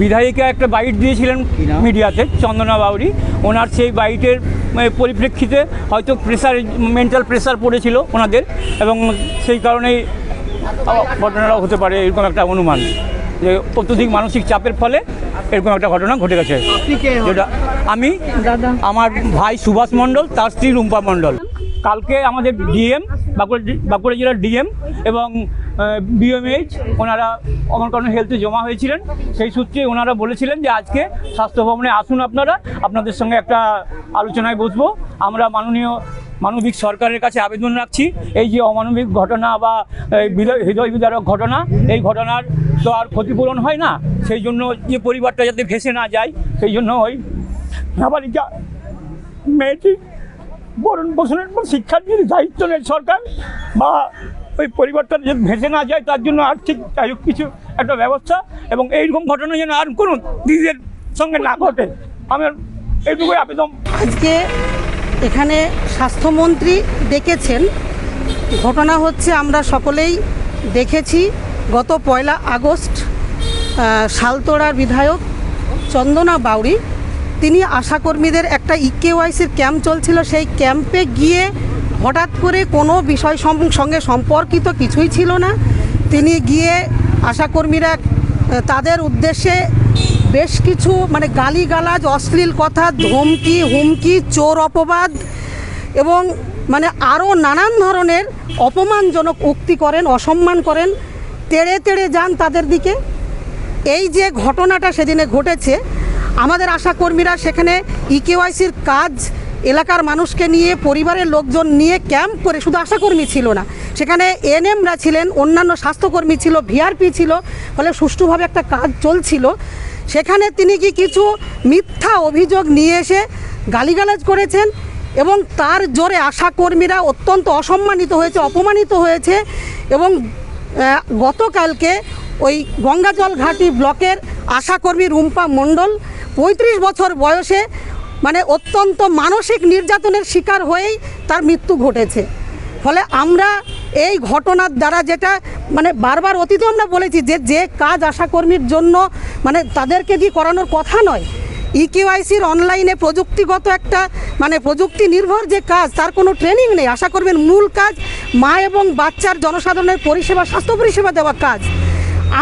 বিধায়িকা একটা বাইট দিয়েছিলেন মিডিয়াতে, চন্দনা বাউরি। ওনার সেই বাইটের পরিপ্রেক্ষিতে হয়তো মেন্টাল প্রেসার পড়েছিল ওনাদের, এবং সেই কারণেই ঘটনাটা হতে পারে, এরকম একটা অনুমান যে অত্যধিক মানসিক চাপের ফলে এরকম একটা ঘটনা ঘটে গেছে। যেটা আমি, আমার ভাই সুভাষ মণ্ডল, তার স্ত্রী রুম্পা মণ্ডল। কালকে আমাদের ডিএম, বাঁকুড়া জেলার ডিএম এবং বিএমএইচ ওনারা অমরকরণ হেলথে জমা হয়েছিলেন। সেই সূত্রে ওনারা বলেছিলেন যে আজকে স্বাস্থ্য ভবনে আসুন, আপনাদের সঙ্গে একটা আলোচনায় বসবো। আমরা মানবিক সরকারের কাছে আবেদন রাখছি, এই যে অমানবিক ঘটনা বা হৃদয় বিদারক ঘটনা, এই ঘটনার তো আর ক্ষতিপূরণ হয় না, সেই জন্য যে পরিবারটা যাতে ভেসে না যায়, সেই জন্য ওই নাবালিকা মেয়েটি ভরণ পোষণের পর শিক্ষার যদি দায়িত্ব নেয় সরকার, বা ওই পরিবারটা যদি ভেসে না যায় তার জন্য আর্থিক যাই হোক কিছু একটা ব্যবস্থা, এবং এইরকম ঘটনা যেন আর কোনো দিদিদের সঙ্গে না ঘটে, আমার এইটুকুই আবেদন। আজকে এখানে স্বাস্থ্যমন্ত্রী ডেকেছেন। ঘটনা হচ্ছে আমরা সকলেই দেখেছি, গত 1 আগস্ট শালতোড়ার বিধায়ক চন্দনা বাউরি তিনি আশাকর্মীদের একটা ইকেওয়াইসির ক্যাম্প চলছিল, সেই ক্যাম্পে গিয়ে হঠাৎ করে কোনো বিষয় সঙ্গে সম্পর্কিত কিছুই ছিল না, তিনি গিয়ে আশাকর্মীরা তাদের উদ্দেশ্যে বেশ কিছু গালিগালাজ, অশ্লীল কথা, ধমকি, হুমকি, চোর অপবাদ এবং আরও নানান ধরনের অপমানজনক উক্তি করেন, অসম্মান করেন, তেড়ে তেড়ে যান তাদের দিকে। এই যে ঘটনাটা সেদিনে ঘটেছে, আমাদের আশাকর্মীরা সেখানে ইকেওয়াইসির কাজ এলাকার মানুষকে নিয়ে, পরিবারের লোকজন নিয়ে ক্যাম্প করে, শুধু আশাকর্মী ছিল না, সেখানে এনএমরা ছিলেন, অন্যান্য স্বাস্থ্যকর্মী ছিল, ভিআরপি ছিল, ফলে সুষ্ঠুভাবে একটা কাজ চলছিল। সেখানে তিনি কিছু মিথ্যা অভিযোগ নিয়ে এসে গালিগালাজ করেছেন, এবং তার জোরে আশাকর্মীরা অত্যন্ত অসম্মানিত হয়েছে, অপমানিত হয়েছে। এবং গতকালকে ওই গঙ্গাজল ঘাটি ব্লকের আশাকর্মী রুম্পা মণ্ডল 35 বছর বয়সে অত্যন্ত মানসিক নির্যাতনের শিকার হয়েই তার মৃত্যু ঘটেছে। ফলে আমরা এই ঘটনার দ্বারা যেটা বারবার অতীতে আমরা বলেছি যে কাজ আশাকর্মীর জন্য তাদেরকে দিয়ে করানোর কথা নয়, ইকেওয়াইসির অনলাইনে প্রযুক্তিগত একটা প্রযুক্তি নির্ভর যে কাজ, তার কোনো ট্রেনিং নেই। আশাকর্মীর মূল কাজ মা এবং বাচ্চার জনসাধারণের পরিষেবা, স্বাস্থ্য পরিষেবা দেওয়া কাজ।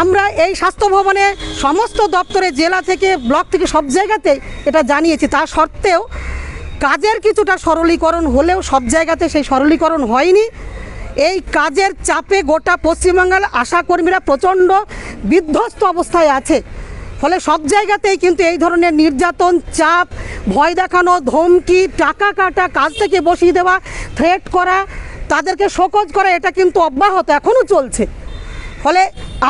আমরা এই স্বাস্থ্য ভবনে সমস্ত দপ্তরে, জেলা থেকে ব্লক থেকে সব জায়গাতে এটা জানিয়েছি, তা সত্ত্বেও কাজের কিছুটা সরলীকরণ হলেও সব জায়গাতে সেই সরলীকরণ হয়নি। এই কাজের চাপে গোটা পশ্চিমবাংলার আশাকর্মীরা প্রচণ্ড বিধ্বস্ত অবস্থায় আছে। ফলে সব জায়গাতেই কিন্তু এই ধরনের নির্যাতন, চাপ, ভয় দেখানো, ধমকি, টাকা কাটা, কাজ থেকে বসিয়ে দেওয়া, থ্রেট করা, তাদেরকে শোকজ করা, এটা কিন্তু অব্যাহত এখনও চলছে। ফলে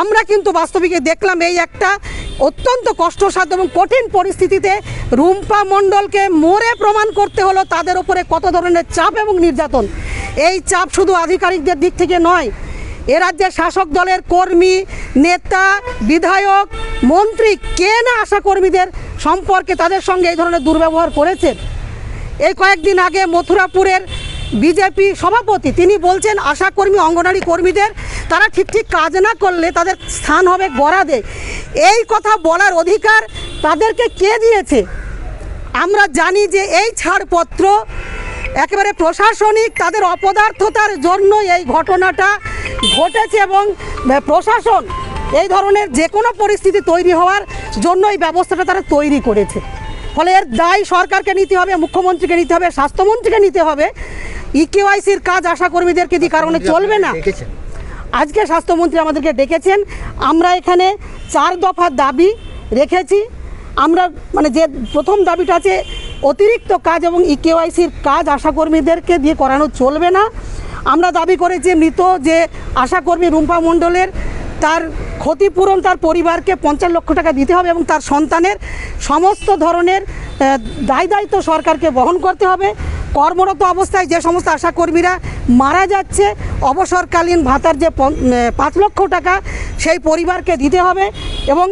আমরা কিন্তু বাস্তবিকে দেখলাম এই একটা অত্যন্ত কষ্টসাধ্য এবং কঠিন পরিস্থিতিতে রুম্পা মণ্ডলকে মরে প্রমাণ করতে হলো তাদের উপরে কত ধরনের চাপ এবং নির্যাতন। এই চাপ শুধু আধিকারিকদের দিক থেকে নয়, এ রাজ্যের শাসক দলের কর্মী, নেতা, বিধায়ক, মন্ত্রী কে না আশাকর্মীদের সম্পর্কে তাদের সঙ্গে এই ধরনের দুর্ব্যবহার করেছেন। এই কয়েকদিন আগে মথুরাপুরের বিজেপি সভাপতি তিনি বলছেন আশাকর্মী, অঙ্গনওয়াড়ি কর্মীদের তারা ঠিক কাজ না করলে তাদের স্থান হবে গড়াদে। এই কথা বলার অধিকার তাদেরকে কে দিয়েছে? আমরা জানি যে এই ছাড়পত্র একেবারে প্রশাসনিক তাদের অপদার্থতার জন্য এই ঘটনাটা ঘটেছে, এবং প্রশাসন এই ধরনের যে কোনো পরিস্থিতি তৈরি হওয়ার জন্য এই ব্যবস্থাটা তারা তৈরি করেছে। ফলে এর দায় সরকারকে নিতে হবে, মুখ্যমন্ত্রীকে নিতে হবে, স্বাস্থ্যমন্ত্রীকে নিতে হবে। ইকেওয়াইসির কাজ আশাকর্মীদেরকে দিয়ে কারণে চলবে না। আজকে স্বাস্থ্যমন্ত্রী আমাদেরকে ডেকেছেন, আমরা এখানে 4 দফা দাবি রেখেছি। আমরা যে প্রথম দাবিটা আছে অতিরিক্ত কাজ এবং ইকেওয়াইসির কাজ আশাকর্মীদেরকে দিয়ে করানো চলবে না। আমরা দাবি করেছি মৃত যে আশাকর্মী রুম্পা মণ্ডলের তার ক্ষতিপূরণ তার পরিবারকে 50 লক্ষ টাকা দিতে হবে, এবং তার সন্তানের সমস্ত ধরনের দায়িত্ব সরকারকে বহন করতে হবে। কর্মরত অবস্থায় যে সমস্ত আশাকর্মীরা মারা যাচ্ছে, অবসরকালীন ভাতার যে 5 লক্ষ টাকা সেই পরিবারকে দিতে হবে, এবং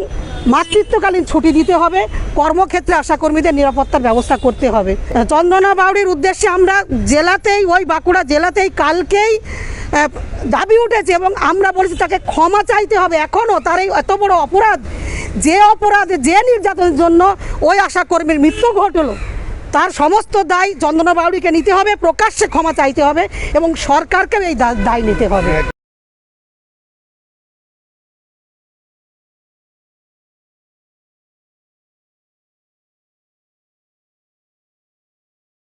মাতৃত্বকালীন ছুটি দিতে হবে। কর্মক্ষেত্রে আশাকর্মীদের নিরাপত্তার ব্যবস্থা করতে হবে। চন্দনা বাউরির উদ্দেশ্যে আমরা জেলাতেই, ওই বাঁকুড়া জেলাতেই কালকেই দাবি উঠেছে, এবং আমরা বলেছি তাকে ক্ষমা চাইতে হবে। এখনও তার এই এত বড় অপরাধ যে অপরাধে যে নির্যাতনের জন্য ওই আশাকর্মীর মৃত্যু ঘটলো তার সমস্ত দায় চন্দনা বাউরিকে নিতে হবে, প্রকাশ্যে ক্ষমা চাইতে হবে এবং সরকারকেও এই দায় নিতে হবে।